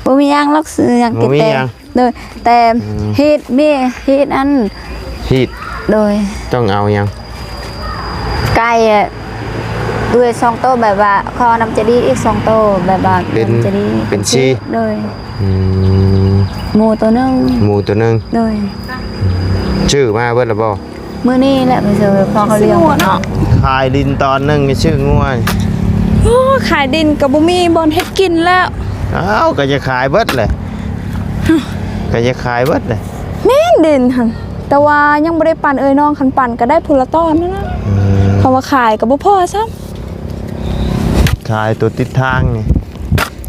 บ่มียังลักษณะกินแต่โดยแต่ฮีดมีฮีดอันฮีดโดยต้องเอายังไก่ด้วย2โตแบบว่าคอน้ำจะดีอีก2โตแบบว่าจะดีเป็นชีโดยหมูตัวนึงโดยชื่อมาเบิดละบ่มื้อนี้แหละไปเจอพอเขาเลี้ยงเนาะขายดินตอนนึงชื่อง่วยโอ้ขายดินกับบ่มีบ่อนเฮ็ดกินแล้วอ้าวก็จะขายเบิดเลยก็จะขายเบิดเลยแม่นดินหั่นแต่ว่ายังบ่ได้ปั่นเอ้ยน้องคันปั่นก็ได้ผลละต้อนนั่นนะคำว่าขายก็บ่พอซ้ำขายตัวติดทางนี่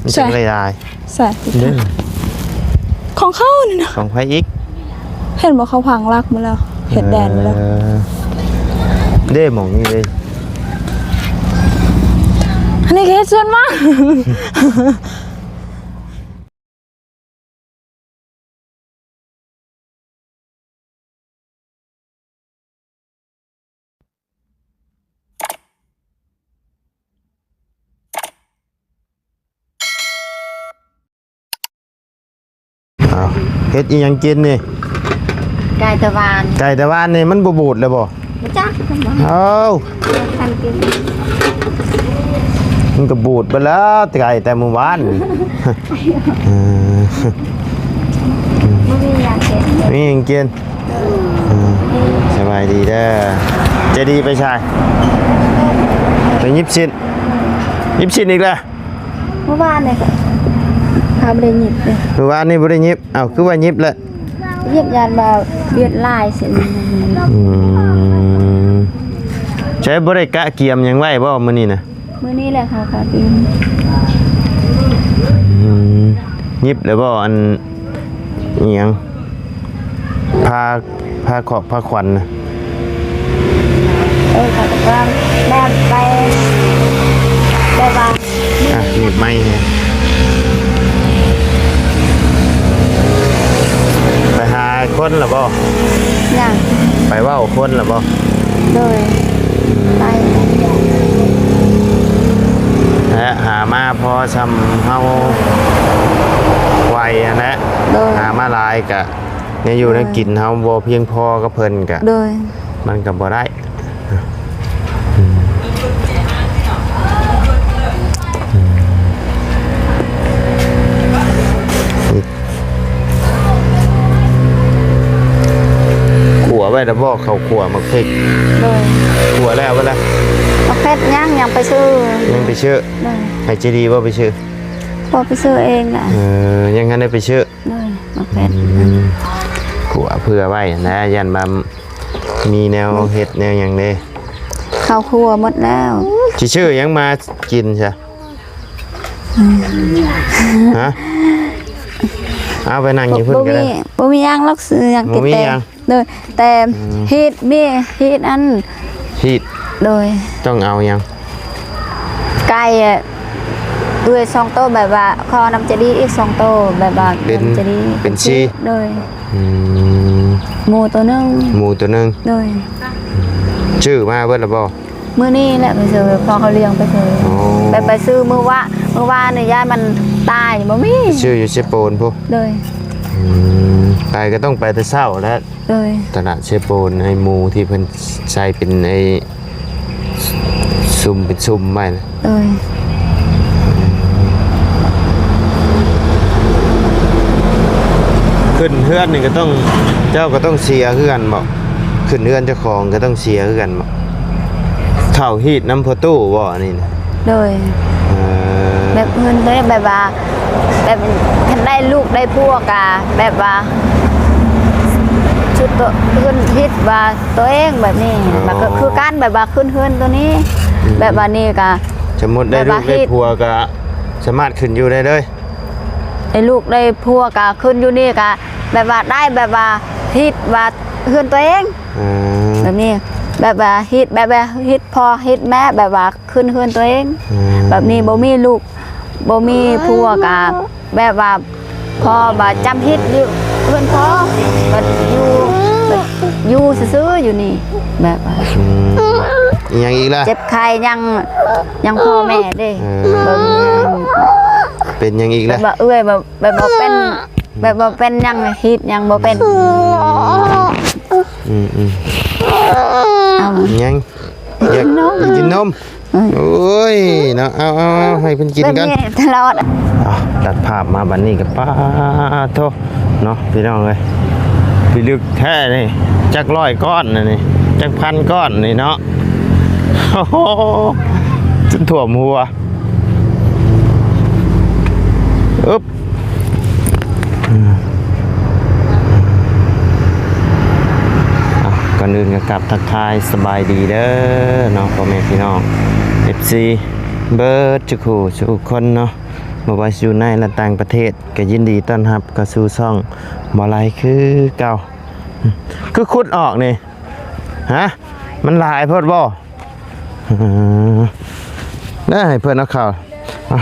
มันจะไม่ได้ใช่ของเขานี่นะของไผอีกเห็นบ่เขาพังรักมาแล้วเห็ดแดนมาแล้วเด้หมองนี่เลยอันนี้เคสส่วนมากเฮ็ดอีหยังกินนี่ไก่ตะวันนี่มันบูดเลยบ่จักมันก็บูดไปแล้วไก่แต่เมื่อวานมีหยังกินสบายดีเด้อจะดีไปชายไปยิบชิ้นอีกแล้วเมื่อวานเนี่ยทำได้ยิบเลยเมื่อวานนี่บ่ได้ยิบอ้าวคือว่ายิบเลยยิบยานมาเบียดลายเสร็จใช้บริกะเกียมยังไหวบ่มื้อนี้นะมื้อนี้แหละค่ะปียิบเลยบ่อันอิหยังพาขอบพาขวัญนะค่ะแต่ว่าแม่ไปบ้านหยิบไม้เนี่ยไปหาคนหรือบ่ยังไปว่าคนหรือบ่โดยไปและหามาพอซ้ำเฮาไวนะหามาหลายกะเนี่ยอยู่ในกินเฮาบ่เพียงพอก็เพิ่นกะมันก็บ่ได้ขัวไว้แล้วบ่เขาขัวมักพริกขัวแล้วเวลามักเพชรยังไปซื้อให้เจดีบ่ไปซื้อพอไปซื้อเองน่ะยังงั้นได้ไปซื้อมักเพชรขัวเพื่อไว้นะยันบมีแนวเฮ็ดแนวอย่างนี้ข้าวคั่วหมดแล้วสิซื้อยังมากินซะฮะเอาไปนั่งอยู่เพิ่นก็ได้บ่มียังลักษณะกินแต่โดยแต่ฮีดมีฮีดอันฮีดโดยต้องเอายังไก่ด้วย2โตแบบว่าคอน้ำจะดีอีก2โตแบบว่าจะดีเป็นชีโดยหมูตัวนึงโดยชื่อมาเบิดละบ่มื้อนี้แหละไปเจอพอเขาเลี้ยงไปเจอไปซื้อมื้อวานเนี่ยยายมันตายบ่มีชื่ออยู่เชโปนพวกเลยไปก็ต้องไปแต่เช้าแล้วตลาดเชโปนให้หมูที่เพิ่นใช้เป็นไอ้ซุ่มเป็นซุ่มไว้ขึ้นเฮือนนี่ก็ต้องเจ้าก็ต้องเสียคือกันบ่ขึ้นเฮือนเจ้าของก็ต้องเสียคือกันบ่เท่าฮีดน้ำพอตู้บ่นี่นะแบบเงินได้แบบว่าแบบได้ลูกได้พวกแบบว่าชุดตัวขึ้นฮิตว่าตัวเองแบบนี้แบบก็คือการแบบว่าขึ้นตัวนี้แบบว่านี่ก็สมมติได้ลูกได้พัวก็สามารถขึ้นอยู่ได้เลยได้ลูกได้พัวก็ขึ้นอยู่นี่ก็แบบว่าได้แบบว่าฮิตว่าขึ้นตัวเองแบบนี้แบบว่าฮิตแบบว่าฮิตพอฮิตแม่แบบว่าขึ้นตัวเองแบบนี้บ่มีลูกบ่มีพัวก็แบบว่าพอบ่จำฮิตอยู่เพื่อนพ่อแบบอยู่ซื้ออยู่นี่แบบยังอีกล่ะเจ็บใครยังพ่อแม่ดิ เป็นหยังอีก แบ แล้ว บว่าเอื้อยแบบบ่เป็นแบบบ่เป็นหยังฮิตหยังบ่เป็น เอา ยังอยากกินนมโอ้ยเนาะเอาให้เพิ่นกิน แบบ กัน นี้ตลอด ตัดภาพมาบัดนี้กับป้าโทเนาะพี่น้องเอ้ยพี่ลึกแท้นี่จัก100ก้อนนี่จักพันก้อนนี่เนาะโอ้โหจนท่วมหัวอึ๊บก่อนอื่นก็กลับทักทายสบายดีเด้อเนาะพ่อแม่พี่น้อง FC เบิร์ดจุกูทุกคนเนาะบ่ว่าอยู่ในและต่างประเทศก็ยินดีต้อนรับเข้าสู่ช่องบ่ไหลคือเก่าคือขุดออกนี่ฮะมันหลายโพดบ่ได้ให้เพิ่นเอาข่าว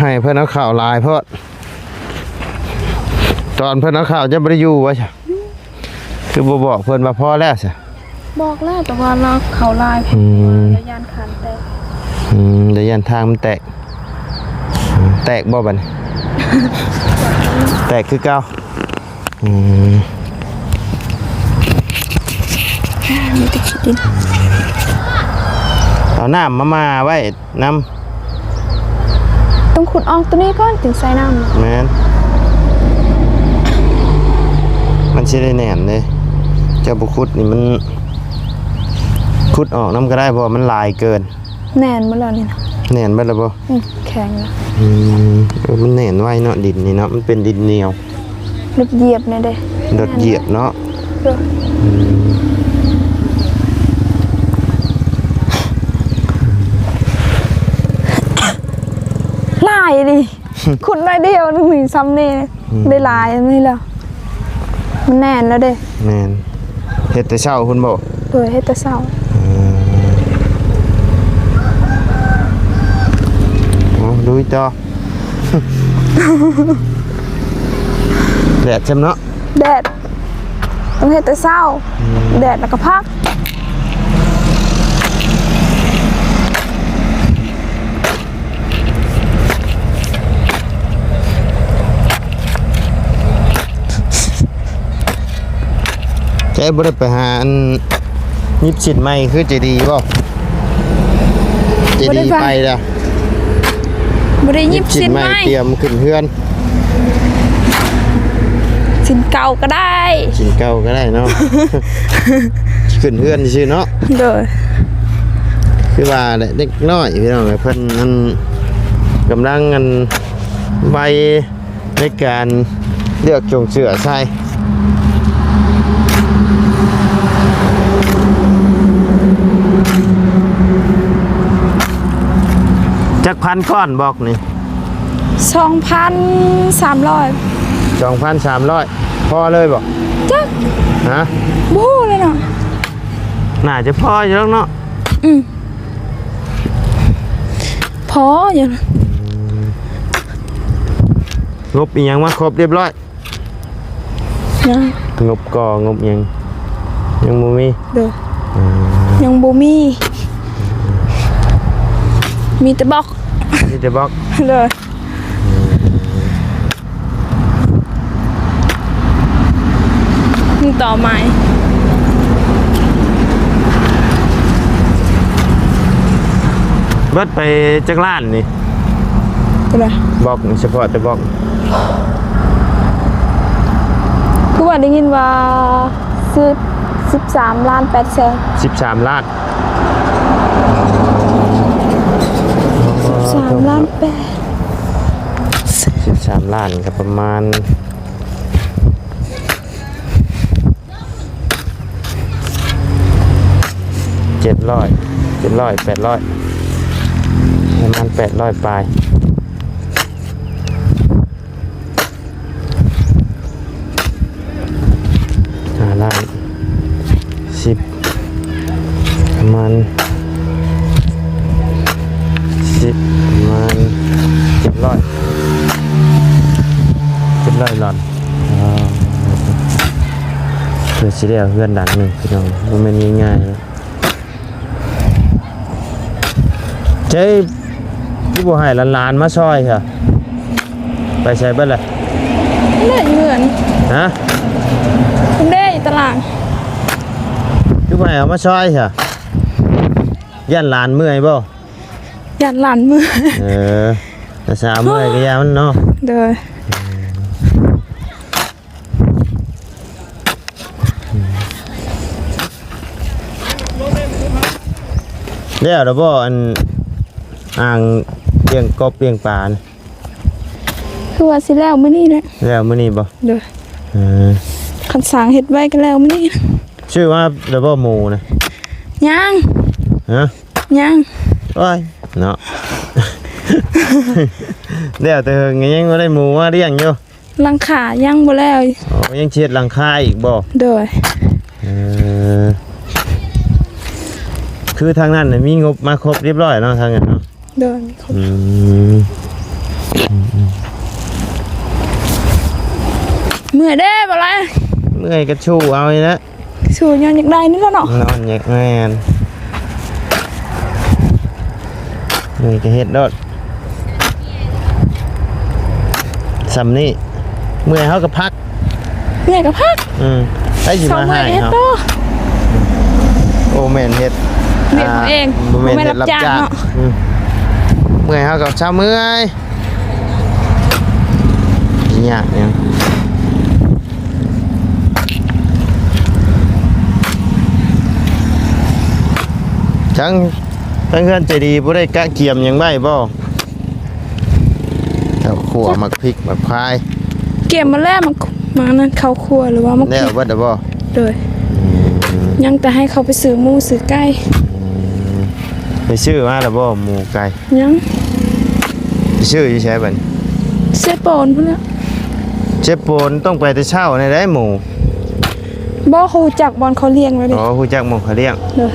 ให้เพิ่นเอาข่าวหลายโพดตอนเพิ่นเอาข่าวจะบ่ได้อยู่ว่าจ้ะคือบ่บอกเพิ่นว่าพอแล้วจ้ะ บอกแล้วแต่ว่าเราเขาลายแผ่นระยานคันแต่ เดี๋ยวยันทางมันแตกแตกบ่บัดนี้ แตกคือเก่า มีแต่ขี้ดิน เอาน้ำมาไว้น้ ต้องขุดออกตัวนี้ก่อนถึงใส่น้ ำแม่นมันสิได้แน่นเลยเจ้าบุคุดนี่มันขุดออกน้ำก็ได้เพราะมันลายเกิน ำแน่นมาแล้วนี่นะ แน่นไปแล้วบ่ แข็งนะ มันแน่นไว้เนาะดินนี่เนาะมันเป็นดินเหนียว รถเหยียบเนี่ยเด้ ดดเหยียบเนาะ ลายดิ ขุดได้เดียวหนึ่งซ้ำนี่ได้ลายไม่แล้วมันแน่นแล้วเด้ แม่นเฮ็ดแต่เช้าคุณบ่ เปิดให้ตะเศร้า ดูจอ แดดจำเนาะ แดดต้องให้ตะเศร้าแดดแล้วก็พัก ใจบ่ได้ไปหาอันยิบฉิดใหม่คือเจดีบ่เจดีไปแล้ว บ่ได้ยิบสินไหม เตรียมขึ้นเฮือน สินเก่าก็ได้ สินเก่าก็ได้เนาะ ขึ้นเฮือนซื่อเนาะ เด้อ คือว่าเด็กน้อยพี่น้องเพิ่นนั่นกำลังกันใบในการเลือกจงเสือใส่จักพันก้อนบอกนี่ 2,300 2,300พอเลยบอก จัก ฮะ บู้เลยเนาะ น่าจะพออยู่แล้วเนาะ พออยู่นะ งบอีหยังมาครบเรียบร้อย นะ งบก่องบยังบ่มี เด้อยังบ่มีมีแต่บอก มีแต่บอก เลยต่อไม้ เบิดไปจักล้านนี่ ก็เลย บอกนี่เฉพาะแต่บอก คือว่าได้ยินว่าซื้อ13.8 ล้าน 13 ล้าน 3.8 ล้าน 13 ล้านก็ประมาณ700 800ประมาณ800ปลาย5 ล้าน10ประมาณประมาณ700หลอนเพื่อสิได้เอาเพื่อนดังหนึ่งพี่น้องมันไม่ง่ายๆเลยเจ๊ที่บ่ให้หลานๆมาซอยค่ะ ไปใช้เบิดเลย เล่นเหมือน ฮะ คุณได้ตลาด คือไปเอามาซอยใช่ย่านหลานเมื่อยบ่ ยันหลานมือ แต่สาวเมื่อยก็ยามันเนาะ เด้อ เดี๋ยวเราบ่อันอ่างเลี้ยงกบเลี้ยงปลาน่ะ คือว่าสิแล้วมื้อนี้แหละ แล้วมื้อนี้บ่ เด้อ เออ คันสางเฮ็ดไว้ก็แล้วมื้อนี้ ชื่อว่าเราบ่หมูนะ ยัง ฮะ ยัง โอ้ยเนาะ เดี๋ยวแต่เฮงยังบ่ได้หมูมาเลี้ยงอยู่ หลังขายังบ่แล้ว อ๋อยังเช็ดหลังคาอีกบ่ เด้อ เออคือทางนั้นน่ะมีงบมาครบเรียบร้อยเนาะทางนั้นเนาะ เด้อมีครบ อืม เมื่อเด้บ่ล่ะ เมื่อยก็ชูเอานี่นะ สู่ย้อนอยากได้นี่แล้วเนาะ นอนอยากแม่นเมื่อยก็เฮ็ดโดดสำนี่เมื่อยเฮาก็พัก เมื่อยก็พัก ให้สิ เศร้า มา เมื่ ให้ อยเฮ็ด เฮา ต่อ โอ้แม่นเฮ็ด เฮ็ดของเอง บ่แม่น บ่แม่น เฮ็ด รั รั บบ จ้าง จ้าง เนาะ เมื่อยเฮาก็เช้าเมื่อยยากยังทั้งเพื่อนใจดีบ่ได้กะเกียมหยังไว้บ่ถ้าขัวมักพริกมักพาย เก็บมาแล้วมานั้นเข้าครัวหรือว่ามา แล้วเบิดบ่ เด้อยังแต่ให้เขาไปซื้อหมูซื้อไก่ ไปชื่อมาแล้วบ่หมูไก่ ยัง ไปชื่ออยู่ใช่บัด เสียปอนพุ่นแล้ว เจ็บปนต้องไปแต่เช้าในได้หมู บ่ฮู้จักบอลเขาเลี้ยงไว้ดิ อ๋อฮู้จักหมองเขาเลี้ยง เด้อ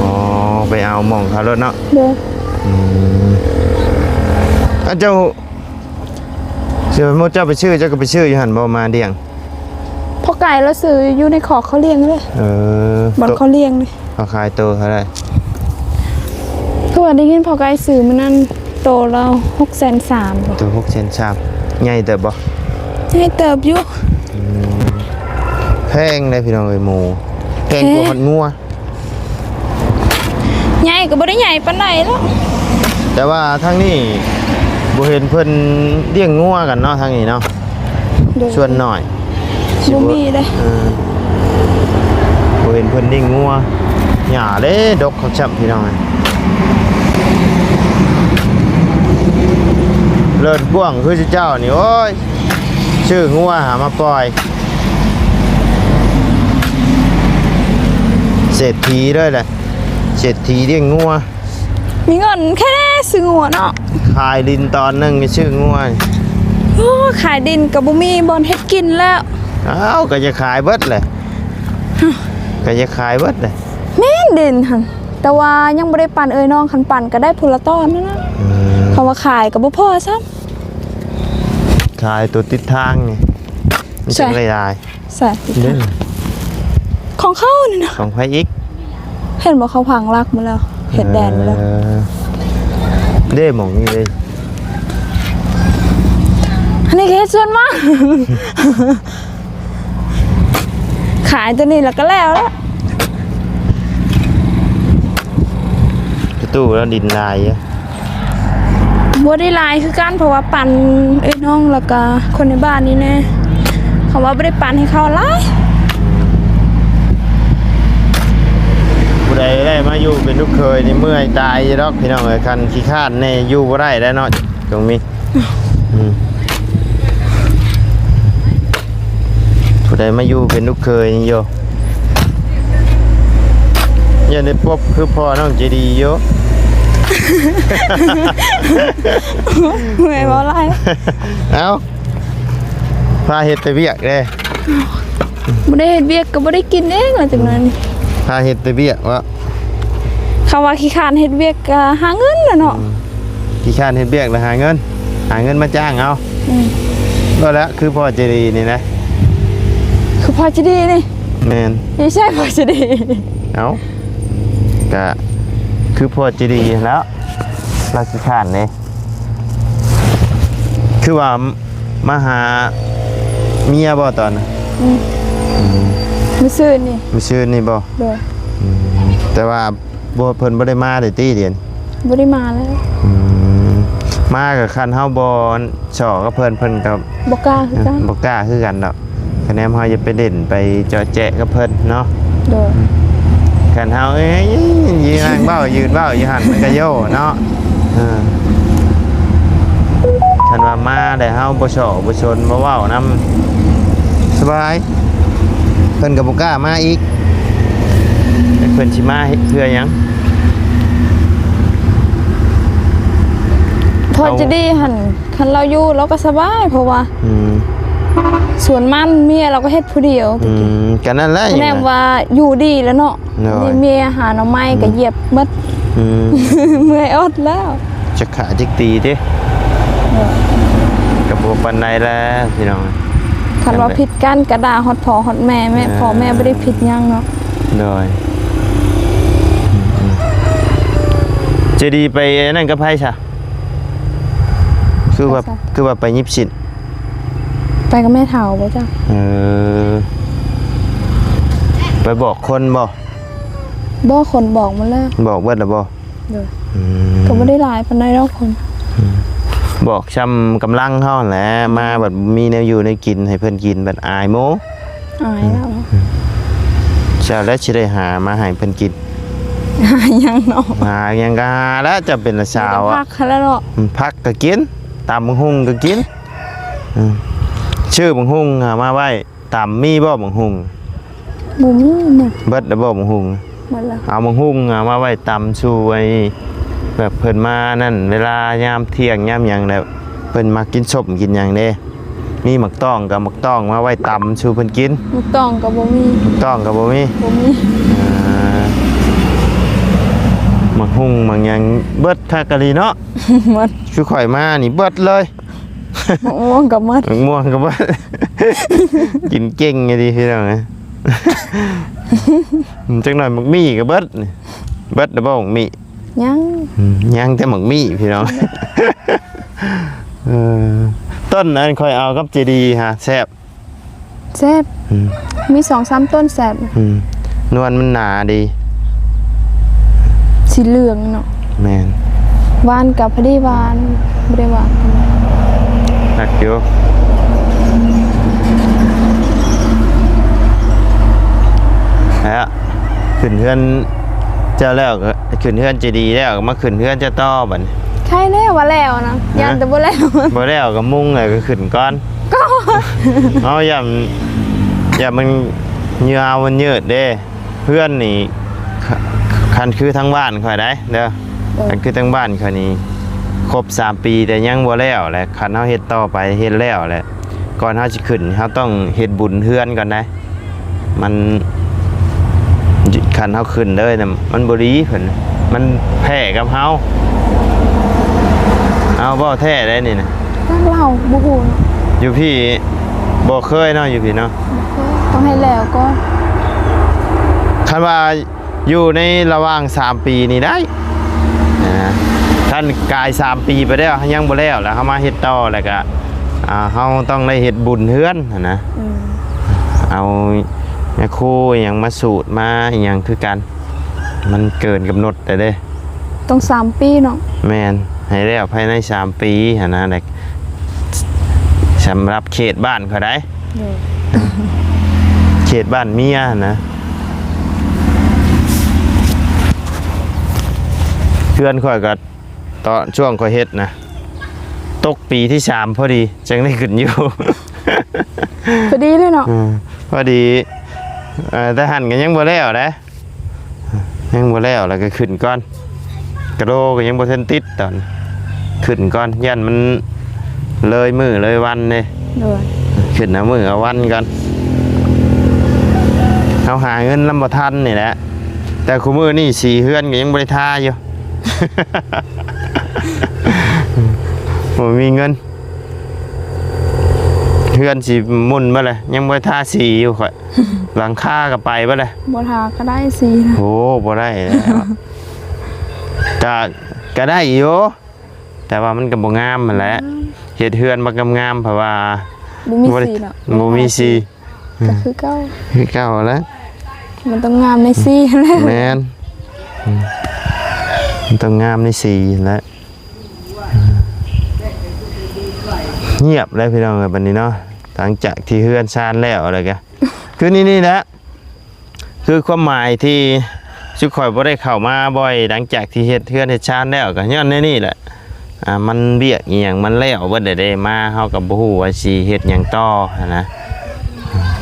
อ๋อไปเอาหมองเขารถเนาะ เด้อ เจ้าเสือมดเจ้าไปชื่อเจ้าก็ไปชื่ออยู่หั่นบ่มาเลี้ยง พอไก่แล้วซื้ออยู่ในขอกเขาเลี้ยงเลย บอลเขาเลี้ยงเลย เขาขายตัวเขาได้ คือว่าได้ยินพอไก่ซื้อมันนั่นโตเรา630,000บ่ ตัว6เซนชามใหญ่เติบบ่ ให้เติบอยู่ แพงเลยพี่น้องเอ้ยหมูแพงกว่าหัดงัว ใหญ่ก็บ่ได้ใหญ่ปานใดแล้ว แต่ว่าทางนี้บ่เห็นเพิ่นเลี้ยงงัวกันเนาะทางนี้เนาะ เด้อ ส่วนหน่อย บ่มีเด้อ บ่เห็นเพิ่นเลี้ยงงัวหญ้าเด้ดกเขาจับพี่น้องเอ้ยเลิศกว้างคือสิเจ้านี่โอ้ยชื่องัวหามาปล่อยเศรษฐีด้วยแหละเศรษฐีเลี้ยงงัว มีเงินแค่ซื้อหัวเนาะ ขายดินตอนหนึงก็ชื่องัวนี่ โอ้ขายดินก็บ่มีบอลเฮ็ดกินแล้ว เอ้าก็จะขายเบิดเลยก็จะขายเบิดเลย แม่นดินหั่นแต่ว่ายังบ่ได้ปั่นเอ้ยน้องคันปั่นก็ได้พุ่นละตอนนั่นนะคำว่าขายก็บ่พอซ้ำ ขายตัวติดทางนี่ไม่ ใช่ ใช่ได้ ใส่ เด้อ ของเขานี่นะ ของไผอีก เห็นบ่เขาพังรักมาแล้วเห็ดแดนมาแล้ว เด้หมองนี่เลย อันนี้ก็เฮ็ดส่วนมาก ขายตัวนี้แล้วก็แล้ว ประตูแล้วดินลายอะ บัวได้ลายคือกันเพราะว่าปั่นเอ้ยน้องแล้วก็คนในบ้านนี่แน่เขาว่าไม่ได้ปั่นให้เขาหลาย ผู้ใดได้มาอยู่เป็นลูกเคยนี่เมื่อยตายอยู่ดอกพี่น้องเอ้ยคันขี้คร้านแน่อยู่บ่ได้แล้วเนาะตรงนี้ผู้ใดมาอยู่เป็นลูกเคยนี่โยอย่าได้พบคือพ่อน้องใจดีโย เมื่อยบ่ไร เอ้าพาเฮ็ดแต่เวียกเด้ บ่ได้เฮ็ดเวียกก็บ่ได้กินเองหลังจากนั้น พาเฮ็ดแต่เวียกวะ คำว่าขี้คร้านเฮ็ดเวียกก็หาเงินน่ะเนาะ ขี้คร้านเฮ็ดเวียกแล้วหาเงินมาจ้างเอาก็แล้วคือพ่อใจดีนี่นะ คือพอจะดีนี่ แม่น ไม่ใช่พอจะดี เอ้าก็คือพ่อใจดีแล้วเราขี้คร้านนี่คือว่า มาหาเมียบ่ตอนน่ะ มื้อซื่นนี่ มื้อชื่นนี่บ่ โดย แต่ว่าบ่เพิ่นบ่ได้มาได้ตีเดียน บ่ได้มาแล้ว มากับคันเฮาบ่ชอกับเพิ่นก็ บ่กล้าคือกัน บ่กล้าคือกันดอกคะแนนเฮาจะไปเด่นไปเจาะแจ๊ะกับเพิ่นเนาะ โดย คันเฮายืนนั่งเบ้ายืนเบ้าอยู่หั่นมันก็โย่เนาะคันว่ามาได้เฮาบ่ชอบ่ชนบ่เว้านำสบายเพิ่นก็บ่กล้ามาอีกเพิ่นสิมาเพื่อหยัง พอจะดีหั่นคันเราอยู่เราก็สบายเพราะว่าส่วนมันเมียเราก็เฮ็ดผู้เดียว กันนั่นแหละ แน่ว่าอยู่ดีแล้วเนาะนี่เมียหาหน่อไม้ก็เหยียบหมดเมื่อยอดแล้ว จะขาจิกตีดิกับบ่ปานใดแล้วพี่น้อง คันว่าผิดกันกระดาฮอดพ่อฮอดแม่พ่อแม่บ่ได้ผิดหยังเนาะ โดยจะดีไปนั่นกับไผซะคือว่าไปยิบสิน ไปกับแม่เฒ่าบ่จ้ะ ไปบอกคนบ่ บ่คนบอกมาแล้ว บอกเบิดแล้วบ่ เด้อก็บ่ได้หลายปานใดดอกคน บอกช้ำกำลังเฮาแหละมาแบบมีแนวอยู่ในกินให้เพิ่นกินแบบอายโม อายแล้ว เช้าแล้วสิได้หามาให้เพิ่นกิน หายังเนาะ หาหยังก็หาแล้วจะเป็นละสาว พั อ่ะ กแล้วเนาะ พักก็กินตำบักหุ่งก็กินชื่อบักหุ่งหามาไว้ตำมีบ่บักหุ่ง บ่มีเนี่ย เบิดแล้วบ่บักหุ่ง หมดแล้ว เอาบักหุ่งหามาไว้ตำชูไว้แบบเพิ่นมานั่นเวลายามเที่ยงยามหยังแล้วเพิ่นมากินส้มกินหยังเด้มีหมักต้องกับหมักต้องมาไว้ตำชูเพิ่นกิน ลูกต้องก็บ่มี หมักต้องก็บ่มี บ่มี หมักหุ่งหมักหยังเบิดคักกะลีเนาะ หมด คือข่อยมานี่เบิดเลย มะม่วงก็หมด มะม่วงก็เบิด กินเก่งไงดีพี่น้องนะ จังหน่อยหมักมี่ก็เบิดนี่เบิดแล้วบ่หมักมี่ ยัง ยังแต่หมักมี่พี่น้อง ต้นนั้นค่อยเอากับเจดีฮะแซ่บ แซ่บมี 2-3 ต้นแซ่บ นวลมันหนาดี สีเหลืองเนาะ แม่น หวานกับพอดีหวานบ่ได้หวาน หักอยู่แล้วขึ้นเฮือนเจ้าแล้วก็ขึ้นเฮือนเจดีแล้วก็มาขึ้นเฮือนเจ้าต้อบัดนี้ ใครแล้วว่าแล้วนะยันแต่บ่แล้ว บ่แล้วก็มุ่งเลยก็ขึ้นก่อน ก็ เอาอย่ามันยาวมันยืดเด้เพื่อนนี่คันคือทั้งบ้านข่อยได้เด้อคันคือทั้งบ้านข่อยนี่ครบ3 ปีแต่ยังบ่แล้วแหละคันเฮาเฮ็ดต่อไปเฮ็ดแล้วแหละก่อนเฮาสิขึ้นเฮาต้องเฮ็ดบุญเฮือนก่อนได้มันคันเฮาขึ้นเลยน่ะมันบ่ดีเพิ่นมันแพ้กับเฮาเอาบ่แท้ได้นี่นะ ตั้งเล่าบ่ฮู้เนาะ อยู่พี่บ่เคยเนาะอยู่พี่เนาะ ต้องให้แล้วก็ คันว่าอยู่ในระหว่าง3 ปีนี่ได้ท่านกาย3 ปีไปแล้วยังบ่แล้วแล้วเฮามาเฮ็ดต่อแล้วก็เฮาต้องได้เฮ็ดบุญเฮือนนะเอาแม่ครูอหยังมาสูตรมาอหยังคือกันมันเกินกำหนดแต่เด้ ต้อง3 ปีเนาะ แม่นให้แล้วภายใน3 ปีหั่นนะแต่สำหรับเขตบ้านเขาได้เขตบ้านเมียนะเพื่อนข่อยก็ตอนช่วงข่อยเฮ็ดนะตกปีที่3พอดีจังได้ขึ้นอยู่ พอดีเลยเนาะ พอดีแต่หันกันยังบ่แล้วนะยังบ่แล้วแล้วก็ขึ้นก่อนกระโดก็ยังบ่ทันติดตอนขึ้นก่อนยันมันเลยมื้อเลยวันเด้ ด้วย ขึ้นเอามื้อเอาวันก่อนเฮาหาเงินลำบ่ทันนี่แหละแต่คุมื้อนี่4เฮือนก็ยังบ่ได้ทาอยู่ บ่มีเงินเฮือนสิมุ่นบ่เลยยังบ่ได้ทาสีอยู่ข่อย หลังคาก็ไปบ่เลย บ่ทาก็ได้สีนะ โอ้บ่ได้แล้วก็ได้อยู่แต่ว่ามันก็บ่งามนั่นแหละ เฮ็ดเฮือนบักงามๆเพราะว่า บ่มีสีเนาะ บ่มีสี ก็คือเก่า คือเก่าแล้ว มันต้องงามในสีแหละ แม่นมันต้องงามในสีแล้วเงียบเลยพี่น้องเอ้ยบัดนี้เนาะหลังจากที่เฮือนชานแล้วอะไรกะ คือนี่แหละคือความหมายที่สุข่อยบ่ได้เข้ามาบ่อยหลังจากที่เฮ็ดเฮือนเฮ็ดชานแล้วก็ย้อนในนี่แหละมันเบียกอีหยังมันแล้วเบิดได้มาเฮาก็บ่ฮู้ว่าสิเฮ็ดหยังต่อหั้นนะ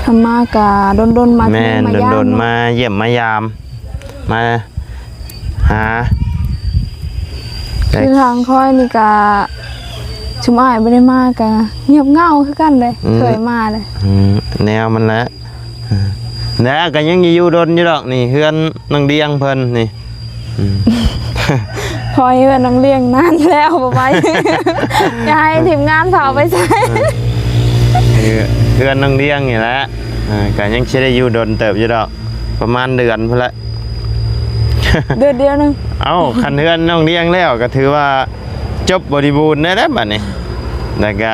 ทำมากะดนๆมา แม่น มาย่าง โดนๆมาเยี่ยมมายามมาหา คือทางค่อยนี่กะชุมอ้ายบ่ได้มากะเงียบเหงาคือกันเลยเคยมาเลย แนวมันแหละแล้วก็ยังอยู่ดนอยู่ดอกนี่เฮือนนางเดียงเพิ่นนี่ คอยเฮือนนังเลี้ยงนานแล้วบ่ไป อย่าให้ทีมงานเผาไปใส่ เฮือนนางเดียงนี่แหละก็ยังสิได้อยู่ดนเติบอยู่ดอกประมาณเดือนพุ่นละ เดือนเดียวนึง เอ้าคันเฮือนน้องเดียงแล้วก็ถือว่าจบบริบูรณ์ได้แล้วบัดนี้แล้วก็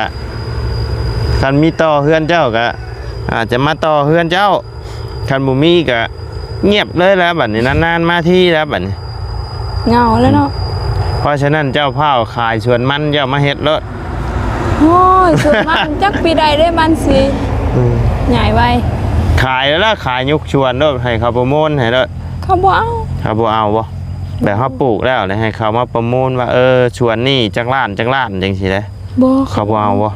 คันมีต่อเฮือนเจ้าก็อาจจะมาต่อเฮือนเจ้าคันบ่มีก็เงียบเลยแล้วบัดนี้นานๆมาที่แล้วบัดนี้ เหงาแล้วเนาะ เพราะฉะนั้นเจ้าพาวขายสวนมันเจ้ามาเฮ็ดรถ โอ้ยสุดมันจักปีใดได้มันสิใหญ่ไว้ ขายแล้วล่ะขายยุกชวนรถให้เขาประมูลให้รถ เขาบ่เอา เขาบ่เอาบ่แบบเขาปลูกแล้วเลยให้เขามาประมูลว่าชวนนี่จักล้านจังซี่เด้ บ่ เขาบ่เอาบ่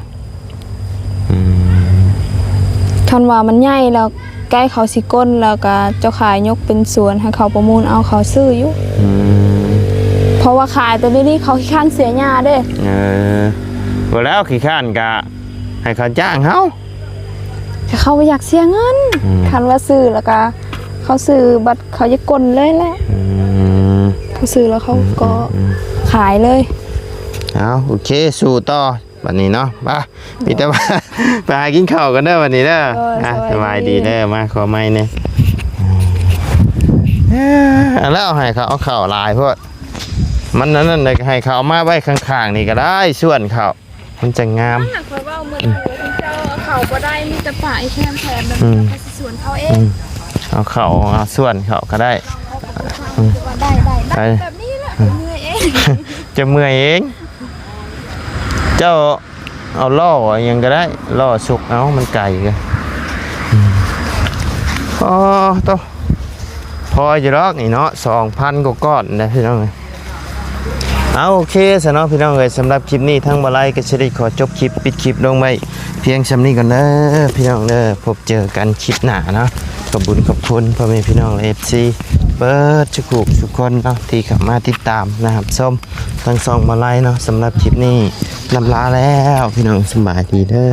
คันว่ามันใหญ่แล้วใกล้เขาสิก้นแล้วก็เจ้าขายยกเป็นสวนให้เขาประมูลเอาเขาซื้ออยู่เพราะว่าขายแต่เดี๋ยวนี้เขาขี้ข้านเสียหญ้าเด้ บ่แล้วขี้ข้านก็ให้เขาจ้างเฮา แต่เขาบ่อยากเสียเงินคันว่าซื้อแล้วก็เขาซื้อบัตรเขาจะกลเลยแหละเขาซื้อแล้วเขาก็ขายเลย เอาโอเคสู้ต่อบัดนี้เนาะป่ะมีแต่ว่า ไปหากินข้าวกันเด้อวันนี้เด้อสบายดีเด้อมาขอไม้เนี่ยแล้วให้เขาเอาข้าวลายพวกมันนั่นเลยให้เขาเอามาไว้ข้างๆนี่ก็ได้ส่วนเขามันจะงาม หากว่ามื้อนี้เจ้าเอาเขาบ่ได้มีแต่ป่าไอ้แคมแถมมันก็สิสวนเขาเอง เอาเขาเอาส่วนเขาก็ได้ ได้แบบนี้แหละเมื่อยเอง จะเมื่อยเอง เจ้าเอาล่อยังก็ได้ล่อสุกเอามันไก่กันพอต่อพอจะรอกนี่เนาะ2,000กว่าก้อนนะพี่น้องเอาโอเคสำหรับพี่น้องเลยสำหรับคลิปนี้ทั้งบาไลก็จะได้ขอจบคลิปปิดคลิปลงไปเพียงสำนี้ก่อนเด้อพี่น้องเด้อพบเจอกันคลิปหน้าเนาะขอบคุณขอบคุณพ่อแม่พี่น้องFC เปิดทุกคนเนาะที่เข้ามาติดตามนะครับส้มทั้งสองบาไลเนาะสำหรับคลิปนี้ลำลาแล้วพี่น้องสบายดีเด้อ